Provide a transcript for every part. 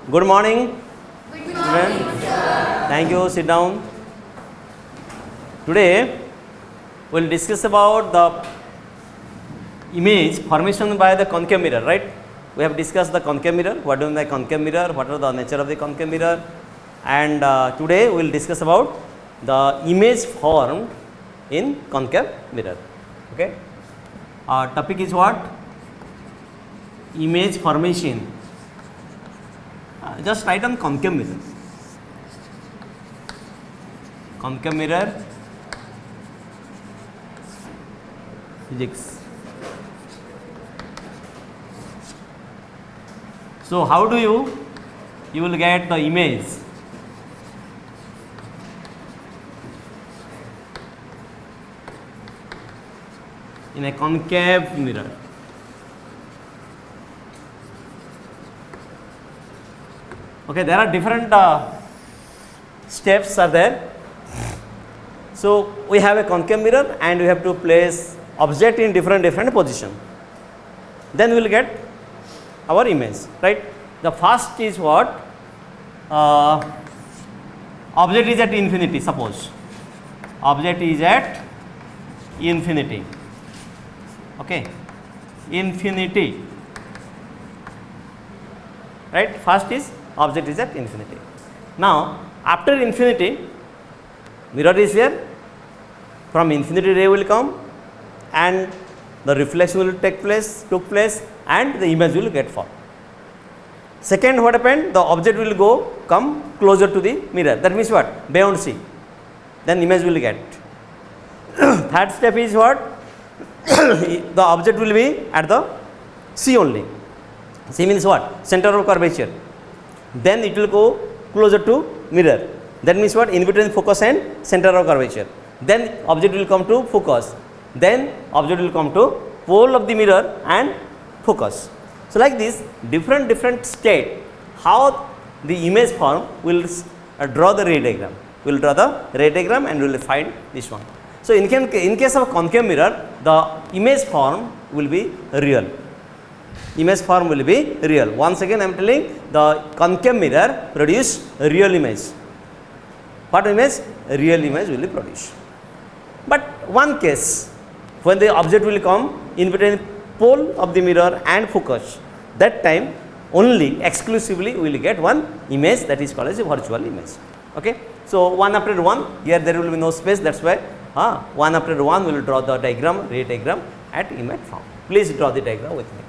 Good morning. Good morning, sir. Thank you. Sit down. Today we'll discuss about the image formation by the concave mirror, right? We have discussed the concave mirror, what is the concave mirror, what are the nature of the concave mirror, and today we will discuss about the image formed in concave mirror. Okay. Our topic is what? Image formation. Just write on concave mirror. Concave mirror physics. So how do you will get the image in a concave mirror. Okay, there are different steps are there. So we have a concave mirror and we have to place object in different position. Then we will get our image, right? The first is what? Object is at infinity, suppose. Object is at infinity. Okay, infinity. Right? First is object is at infinity. Now, after infinity, mirror is here. From infinity ray will come, and the reflection will took place, and the image will get formed. Second, what happened? The object will come closer to the mirror. That means what? Beyond C. Then image will get. Third step is what? The object will be at the C only. C means what? Center of curvature. Then it will go closer to mirror. That means what? In between focus and center of curvature. Then object will come to focus. Then object will come to pole of the mirror and focus. So like this, different state, how the image form will draw the ray diagram. We will draw the ray diagram and we will find this one. So in case of concave mirror, the image form will be real. Image form will be real. Once again I am telling, the concave mirror produce real image. What image? Real image will be produced. But one case, when the object will come in between pole of the mirror and focus, that time only exclusively we will get one image, that is called as a virtual image. Okay. So one after one, here there will be no space, that is why one after one we will draw the diagram, ray diagram at image form. Please draw the diagram with me.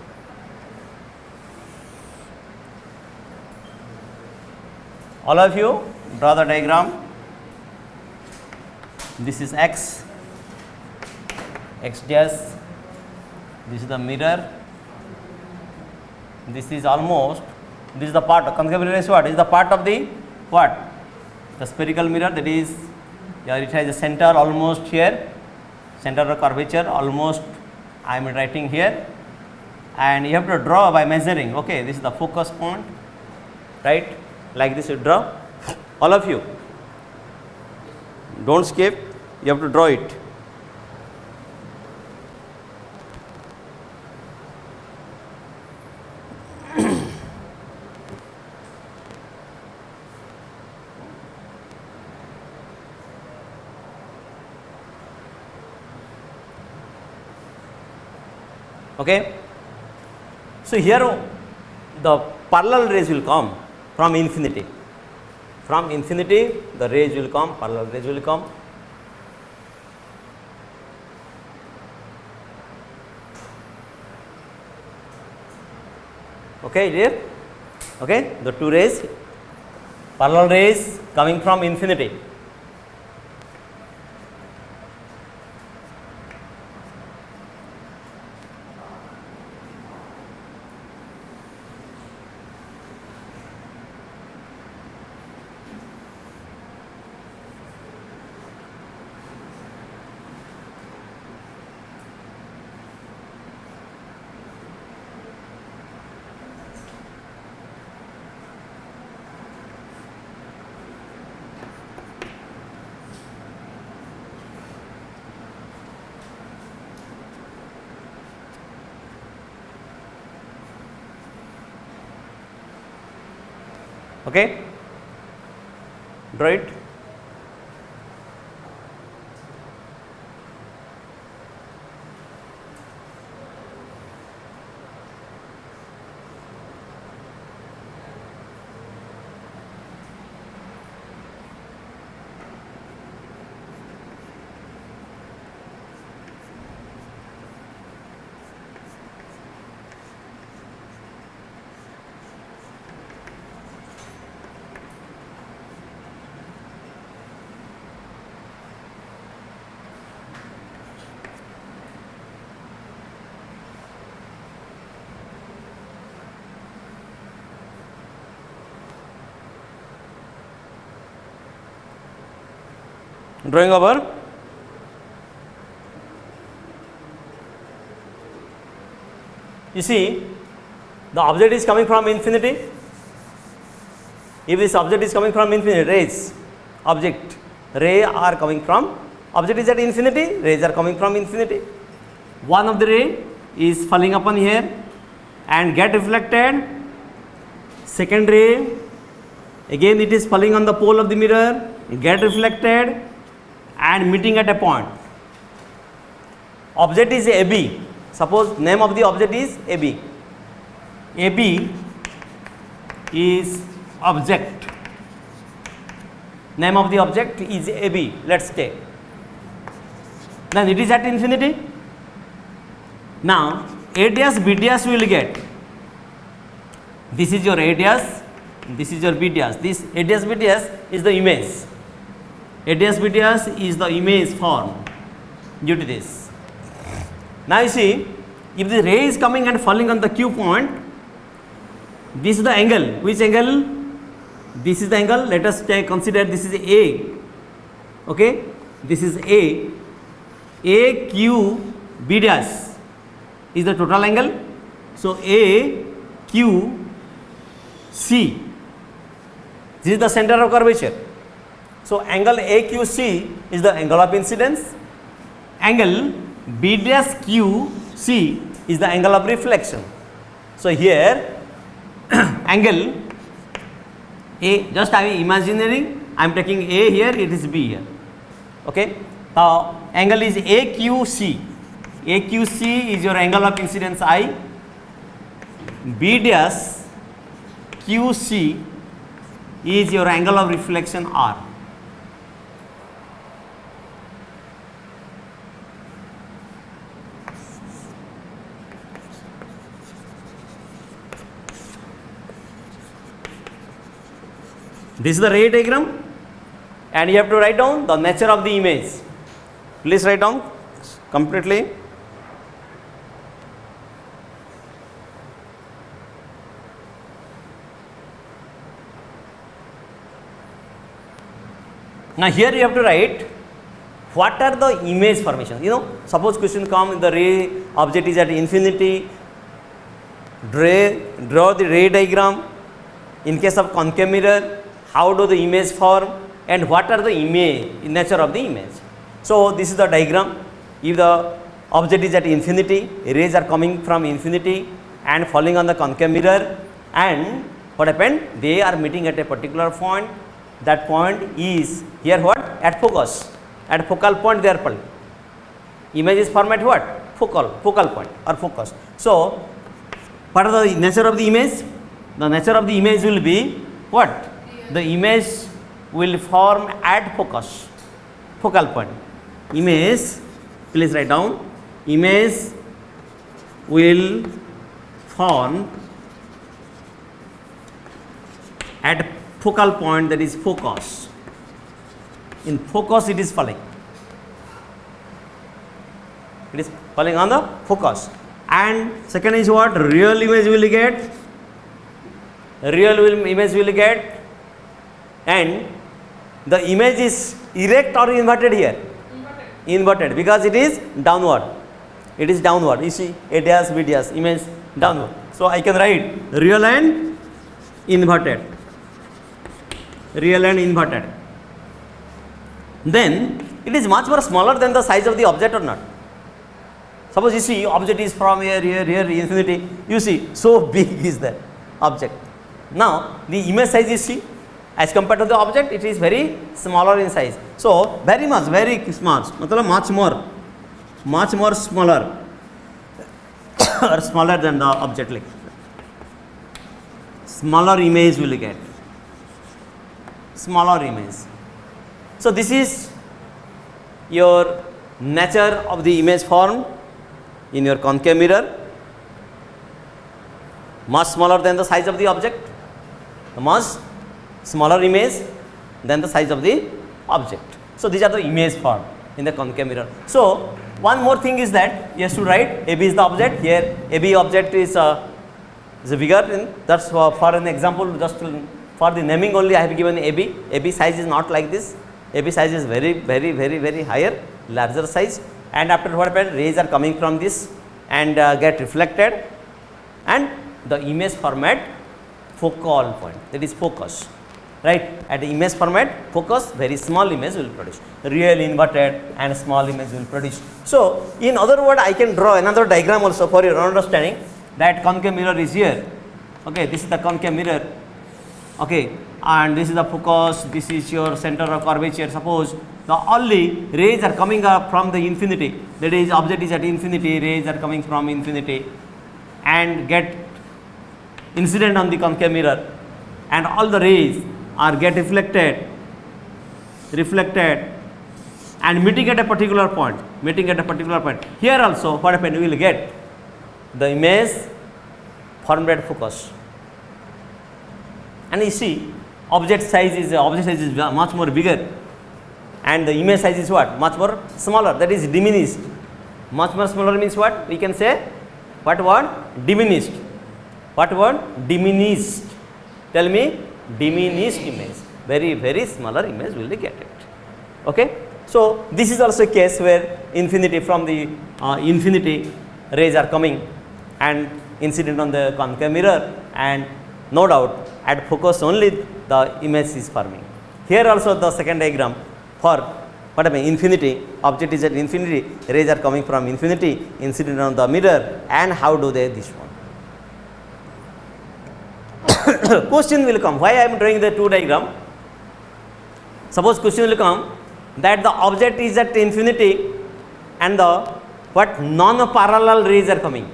All of you draw the diagram. This is X dash, this is the mirror, this is almost, this is the part of concave mirror is what? Is the part of the what? The spherical mirror, that is, it has a center almost here, center of curvature almost I am writing here, and you have to draw by measuring. Okay, this is the focus point, right? Like this you draw. All of you, don't skip, you have to draw it. Okay. So here the parallel rays will come from infinity. From infinity the rays will come, parallel rays will come. Okay, dear? Okay, the two rays, parallel rays coming from infinity. Okay, draw it. Drawing over. You see, the object is coming from infinity. If this object is coming from infinity, rays, object, ray are coming from, object is at infinity, rays are coming from infinity. One of the ray is falling upon here and get reflected. Second ray, again it is falling on the pole of the mirror, get reflected and meeting at a point. Object is AB. Suppose name of the object is AB. AB is object. Name of the object is AB. Let's take. Then it is at infinity. Now A dash B dash will get. This is your A dash. This is your B dash. This A dash B dash is the image. A dash B dash is the image form due to this. Now you see, if the ray is coming and falling on the Q point, this is the angle. Which angle? This is the angle. Let us consider this is A. Okay, this is A. A Q B dash is the total angle. So A Q C. This is the center of curvature. So angle AQC is the angle of incidence. Angle B dash QC is the angle of reflection. So here angle A, just I am imaginary, I am taking A here, it is B here. Okay. Now angle is AQC. AQC is your angle of incidence I. B dash QC is your angle of reflection R. This is the ray diagram and you have to write down the nature of the image. Please write down completely. Now here you have to write what are the image formations. You know, suppose question come, the ray object is at infinity, draw the ray diagram. In case of concave mirror, how do the image form and what are the image, nature of the image. So this is the diagram. If the object is at infinity, rays are coming from infinity and falling on the concave mirror, and what happened? They are meeting at a particular point. That point is here what? At focus. At focal point they are falling. Image is formed at what? Focal point or focus. So what are the nature of the image? The nature of the image will be what? The image will form at focus, focal point. Image, please write down, image will form at focal point, that is focus. In focus it is falling. It is falling on the focus. And second is what? Real image will get. Image will get. And the image is erect or inverted here? Inverted, because it is downward. It is downward. You see, A dash, B dash, image downward. So I can write real and inverted. Real and inverted. Then it is much more smaller than the size of the object or not? Suppose you see object is from here, infinity. You see, so big is the object. Now the image size is C. As compared to the object, it is very smaller in size. So very small. मतलब much more smaller or smaller than the object, like smaller image will get. Smaller image. So this is your nature of the image formed in your concave mirror. Much smaller than the size of the object. The much smaller image than the size of the object. So these are the image formed in the concave mirror. So one more thing is that you have to write AB is the object. Here AB object is a bigger. That's for an example, just for the naming only I have given AB. AB size is not like this. AB size is very higher, larger size. And after what happened, rays are coming from this and get reflected, and the image format focal point, that is focus, right? At the image format focus, very small image will produce, real inverted and small image will produce. So in other words, I can draw another diagram also for your understanding, that concave mirror is here. Okay, this is the concave mirror. Okay, and this is the focus, this is your center of curvature. Suppose the only rays are coming up from the infinity, that is object is at infinity, rays are coming from infinity and get incident on the concave mirror, and all the rays are get reflected and meeting at a particular point, Here also what happened, we will get the image formed at focus, and you see object size is much more bigger, and the image size is what, much more smaller, that is diminished. Much more smaller means what, we can say, what word, diminished. What word, diminished? Tell me, diminished image. Very smaller image will get it. Okay. So this is also a case where infinity, from the infinity rays are coming and incident on the concave mirror, and no doubt at focus only the image is forming. Here also the second diagram for what I mean, infinity, object is at infinity, rays are coming from infinity, incident on the mirror, and how do they this one? Question will come, why I am drawing the two diagram? Suppose question will come that the object is at infinity and the what non-parallel rays are coming,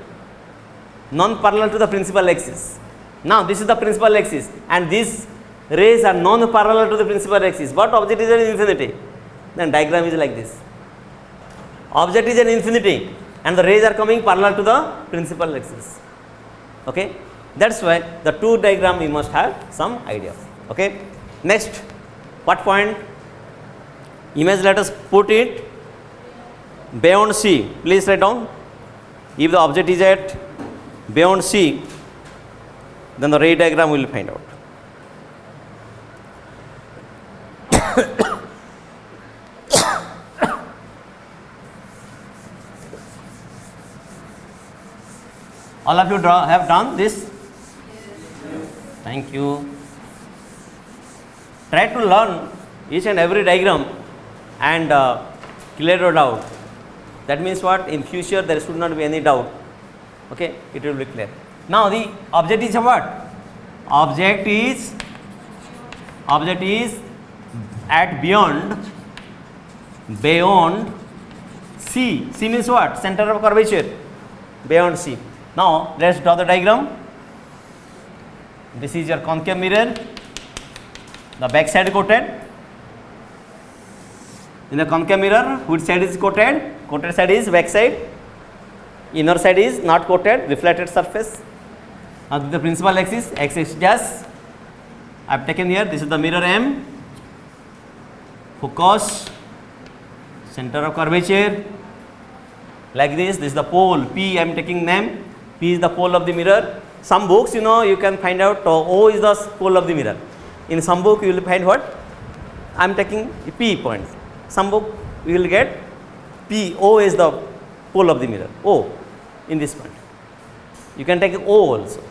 non-parallel to the principal axis. Now this is the principal axis and these rays are non-parallel to the principal axis, but object is at infinity. Then diagram is like this. Object is at infinity and the rays are coming parallel to the principal axis. Okay. That's why the two diagram we must have some idea. Okay. Next, what point? Image, let us put it beyond C. Please write down. If the object is at beyond C, then the ray diagram we will find out. All of you have done this? Thank you. Try to learn each and every diagram and clear it out. That means what? In future there should not be any doubt. Okay, it will be clear. Now the object is what? Object is at beyond C. C means what? Center of curvature. Beyond C. Now let's draw the diagram. This is your concave mirror. The back side coated. In the concave mirror, which side is coated? Coated side is back side. Inner side is not coated, reflected surface. Now the principal axis, x-axis dash. I have taken here. This is the mirror M. Focus. Center of curvature. Like this. This is the pole P. I am taking name. P is the pole of the mirror. Some books, you can find out O is the pole of the mirror. In some book you will find what? I am taking P point. Some book you will get P, O is the pole of the mirror. O in this point. You can take O also.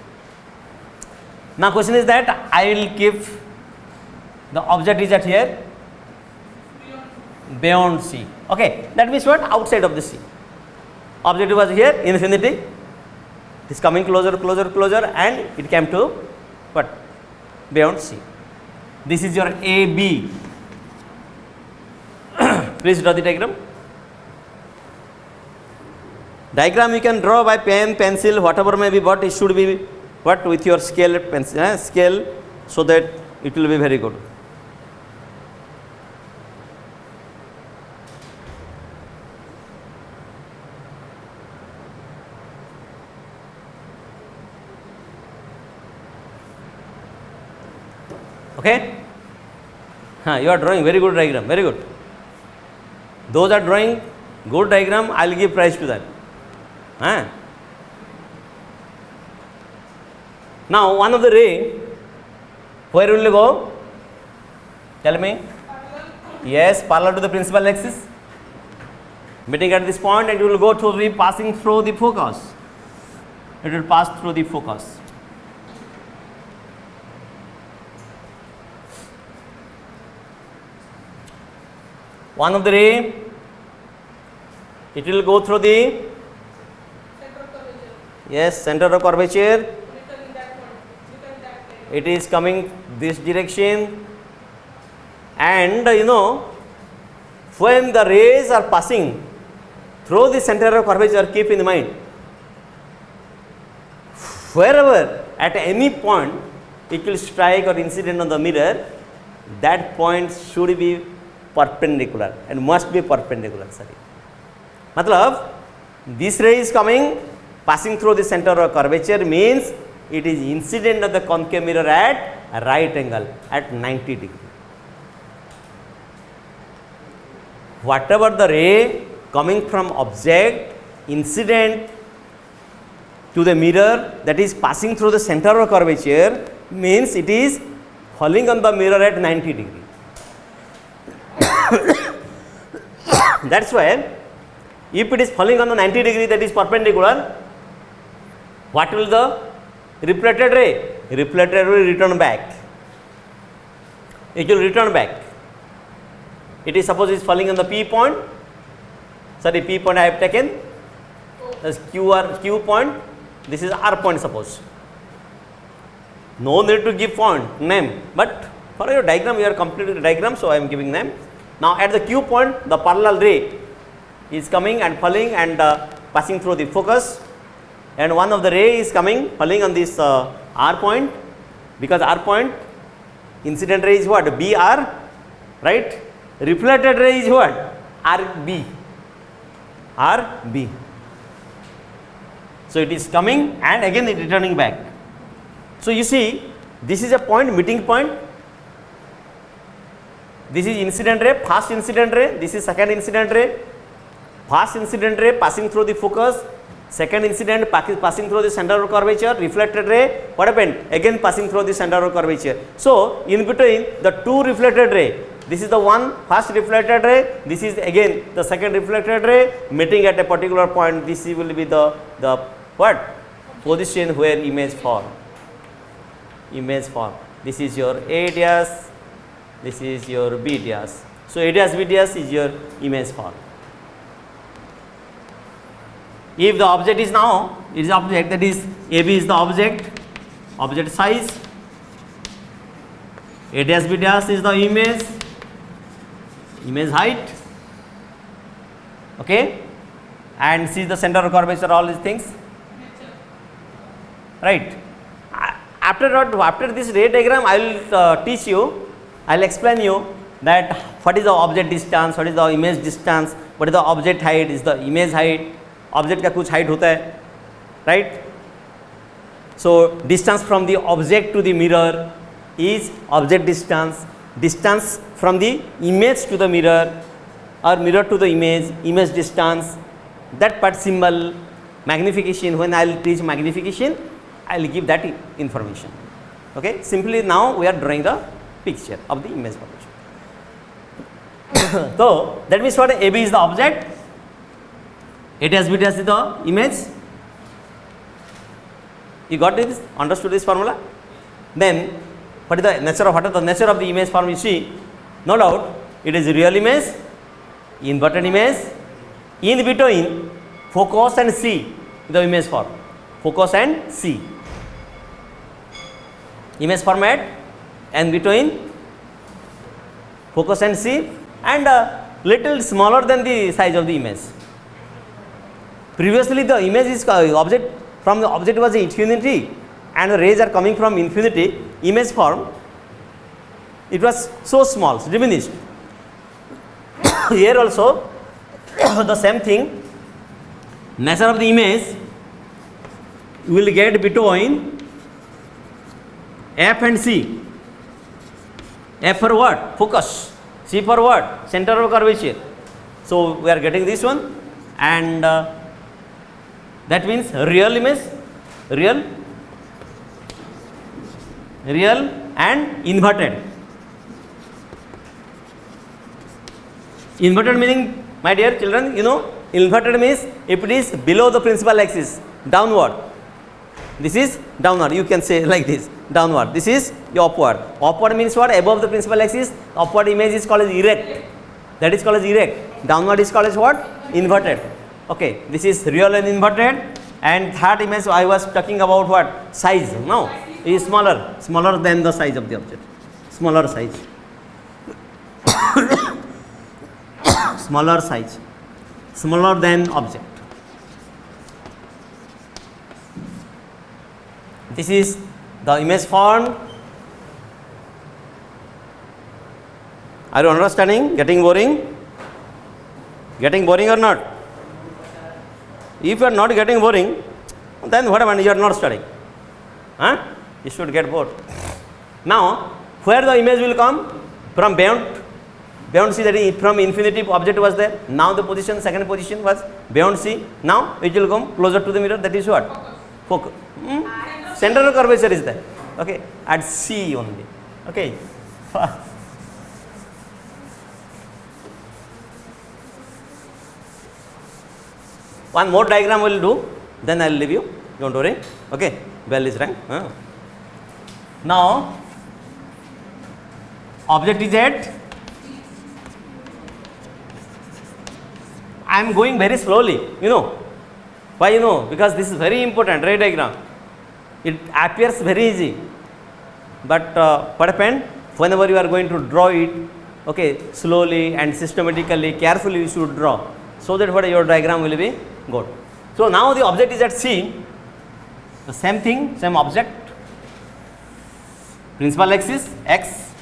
Now question is that I will keep the object is at here beyond C. Okay, that means what? Outside of the C. Object was here, infinity. It is coming closer, and it came to what? beyond C. This is your AB. Please draw the diagram. Diagram you can draw by pen, pencil, whatever may be, but it should be what with your scale pencil, scale, so that it will be very good. Okay? You are drawing very good diagram, very good. Those are drawing good diagram, I will give prize to that. Now, one of the ray, where will you go? Tell me. Yes, parallel to the principal axis. Meeting at this point, and it will go through the passing through the focus. It will pass through the focus. One of the ray, it will go through the center of curvature. It is coming this direction, and when the rays are passing through the center of curvature, keep in mind, wherever at any point it will strike or incident on the mirror, that point should be perpendicular and must be perpendicular. Matlab, this ray is coming, passing through the center of curvature, means it is incident of the concave mirror at a right angle at 90 degree. Whatever the ray coming from object incident to the mirror, that is passing through the center of curvature, means it is falling on the mirror at 90 degree. That's why if it is falling on the 90 degree, that is perpendicular, what will the reflected ray? Reflected ray return back. It will return back. It is suppose it is falling on the P point. Sorry, P point I have taken as Q point. This is R point suppose. No need to give point name, but for your diagram, you are completing the diagram, so I am giving name. Now at the Q point, the parallel ray is coming and falling and passing through the focus, and one of the ray is coming falling on this R point, because R point incident ray is what? BR, right? Reflected ray is what? RB. RB. So it is coming and again it returning back. So you see, this is a point, meeting point. This is incident ray, first incident ray, this is second incident ray. First incident ray passing through the focus, second incident passing through the center of curvature, reflected ray, what happened? Again passing through the center of curvature. So in between the two reflected ray, this is the one first reflected ray, this is again the second reflected ray, meeting at a particular point. This will be the what? Position where image form. Image form. This is your A dash, this is your B dash. So A dash B dash is your image form. If the object is now, it is object, that is AB is the object size, A dash B dash is the image height, okay, and C is the center of curvature, all these things, right. After this ray diagram, I will teach you, I will explain you that what is the object distance, what is the image distance, what is the object height, is the image height, object का कुछ height होता है, right. So distance from the object to the mirror is object distance, distance from the image to the mirror और mirror to the image distance, that part symbol, magnification. When I will teach magnification, I will give that information. Okay, simply now we are drawing the picture of the image formation. So that means what? AB is the object, A dash B dash is the image. You got this? Understood this formula? Then what is the nature of the image form? You see, no doubt it is real image, inverted image, in between focus and C, the image form, focus and C. Image format and between focus and C, and little smaller than the size of the image. Previously the image is object, from the object was infinity and the rays are coming from infinity, image form, it was so small, diminished. Here also the same thing, nature of the image will get between F and C. F for what? Focus. C for what? Center of curvature. So we are getting this one, and that means real image, real and inverted. Inverted meaning, my dear children, you know, inverted means if it is below the principal axis, downward. This is downward, you can say like this, downward. This is the upward. Upward means what? Above the principal axis. Upward image is called as erect. That is called as erect. Downward is called as what? Inverted. Okay, this is real and inverted. And third image I was talking about what? Size. No, it is smaller than the size of the object. Smaller size. Smaller size. Smaller than object. This is the image formed. Are you understanding? Getting boring? Getting boring or not? If you are not getting boring, then what happened? You are not studying. Huh? You should get bored. Now, where the image will come? From beyond C, that is from infinity object was there. Now the position, second position was beyond C. Now it will come closer to the mirror. That is what? Focus. Center of curvature is there. Okay, at C only. Okay. One more diagram we will do, then I will leave you. Don't worry. Okay, bell is rang. Now, object is at. I am going very slowly. You know why? You know, because this is very important. Ray diagram. It appears very easy, but what happened? Whenever you are going to draw it, okay, slowly and systematically, carefully you should draw, so that what your diagram will be good. So now the object is at C. The same thing, same object. Principal axis X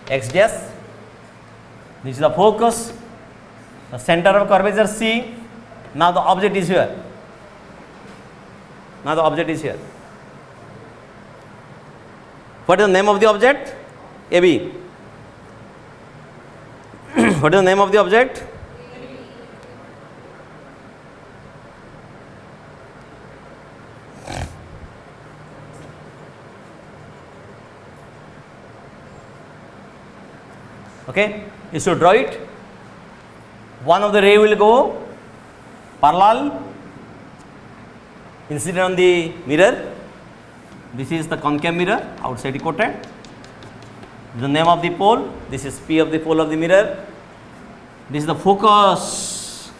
dash. This is the focus. The center of curvature C. Now the object is here. Now the object is here. What is the name of the object? AB. What is the name of the object? Okay, you should draw it. One of the ray will go parallel, incident on the mirror. This is the concave mirror, outside quoted. The name of the pole, this is P of the pole of the mirror. This is the focus.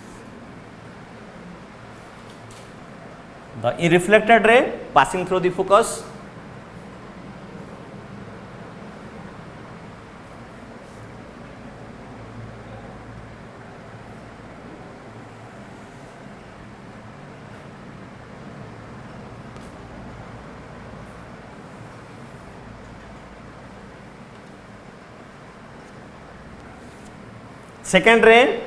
The reflected ray passing through the focus. Second ray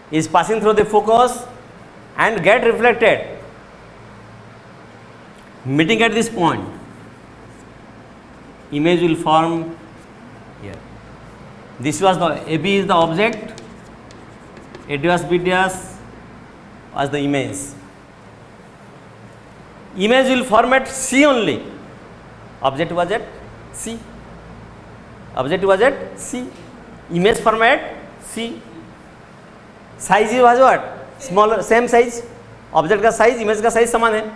is passing through the focus and get reflected, meeting at this point. Image will form here. This was the AB is the object, A dash B dash was the image. Image will form at C only. Object was at C. Object was at C. Image format C. Size was what? Smaller, same size. Object का size, image का size समान है.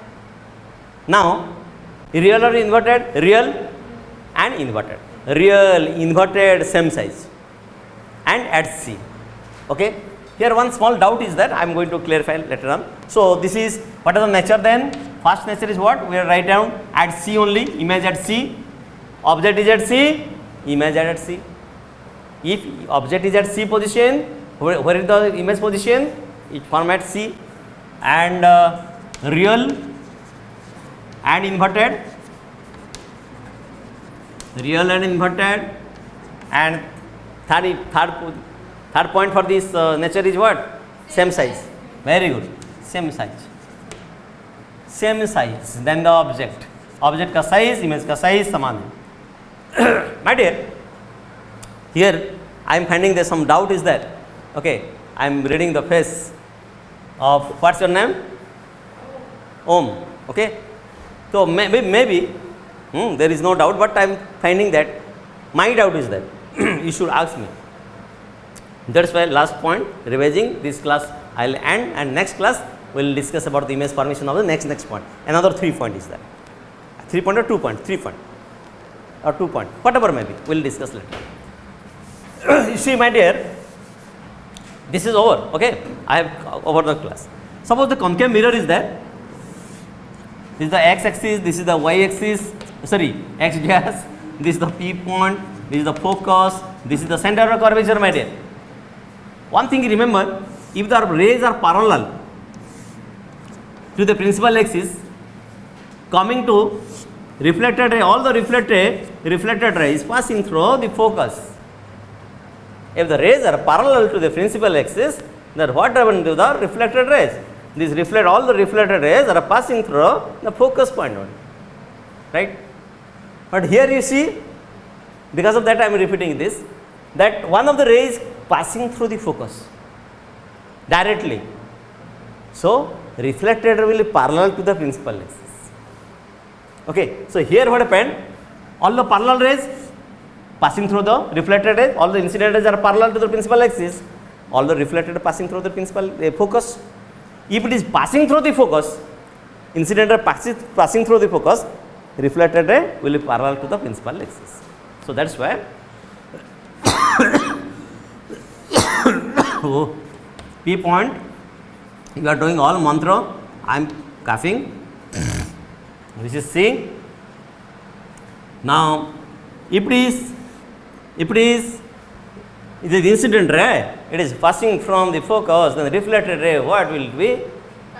Now, real or inverted? Real and inverted. Real, inverted, same size. And at C. Okay. Here one small doubt is that I am going to clarify later on. So this is what is the nature then? First nature is what? We are write down at C only, image at C. object is at C, image is at C. If object is at C position, where is the image position? It format C, and real and inverted, and third point for this nature is what? Same size. Very good. Same size then the object का size, image का size समान है. My dear, here I am finding there some doubt is there. Okay, I am reading the face of, what's your name? Om. Okay, so maybe there is no doubt, but I am finding that my doubt is that you should ask me. That's why last point, revising this class I will end, and next class we will discuss about the image formation of the next point. Another 3 point is there. 3 point or 2 point? 3 point or 2 point, whatever maybe, we will discuss later. You see, my dear, this is over. Okay, I have over the class. Suppose the concave mirror is there. This is the x axis, this is the y axis, sorry, x dash, this is the P point, this is the focus, this is the center of curvature, my dear. One thing remember, if the rays are parallel to the principal axis, coming to reflected ray, all the reflected rays passing through the focus. If the rays are parallel to the principal axis, then what happened to the reflected rays? All the reflected rays are passing through the focus point only, right? But here you see, because of that I am repeating this, that one of the rays passing through the focus directly. So reflected ray will be parallel to the principal axis. Okay, so here what happened? All the parallel rays passing through the reflected rays, all the incident rays are parallel to the principal axis, all the reflected passing through the principal focus. If it is passing through the focus, incident ray passing through the focus, reflected ray will be parallel to the principal axis. So that's why P point, you are doing all mantra, I am coughing, this is C. Now if it is incident ray, it is passing from the focus, then the reflected ray, what will be?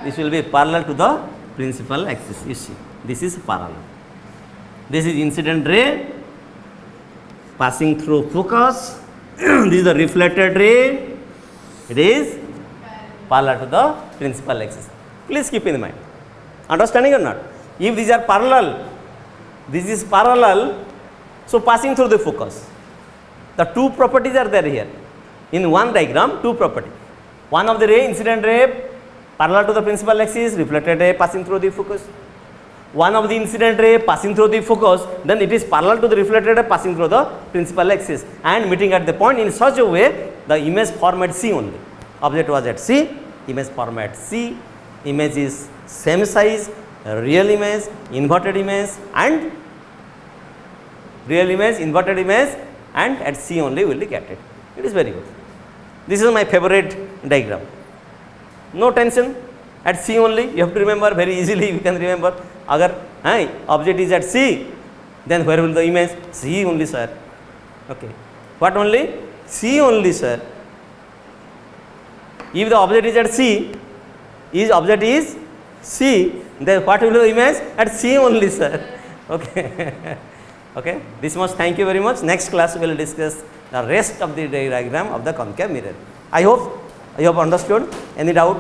This will be parallel to the principal axis. You see, this is parallel. This is incident ray passing through focus. This is the reflected ray. It is parallel to the principal axis. Please keep in mind. Understanding or not? If these are parallel, this is parallel, so passing through the focus. The two properties are there here. In one diagram, two properties. One of the ray, incident ray, parallel to the principal axis, reflected ray passing through the focus. One of the incident ray passing through the focus, then it is parallel to the reflected ray passing through the principal axis and meeting at the point in such a way the image format C only. Object was at C, image format C, image is same size, real image, inverted image, and real image, inverted image, and at C only will be get it. It is very good. This is my favorite diagram. No tension, at C only, you have to remember very easily, you can remember. Agar object is at C, then where will the image? C only, sir. Okay. What only? C only, sir. If the object is at C, object is C, then what will be the image? At C only, sir. Okay. Okay. This much. Thank you very much. Next class we will discuss the rest of the diagram of the concave mirror. I hope you have understood. Any doubt?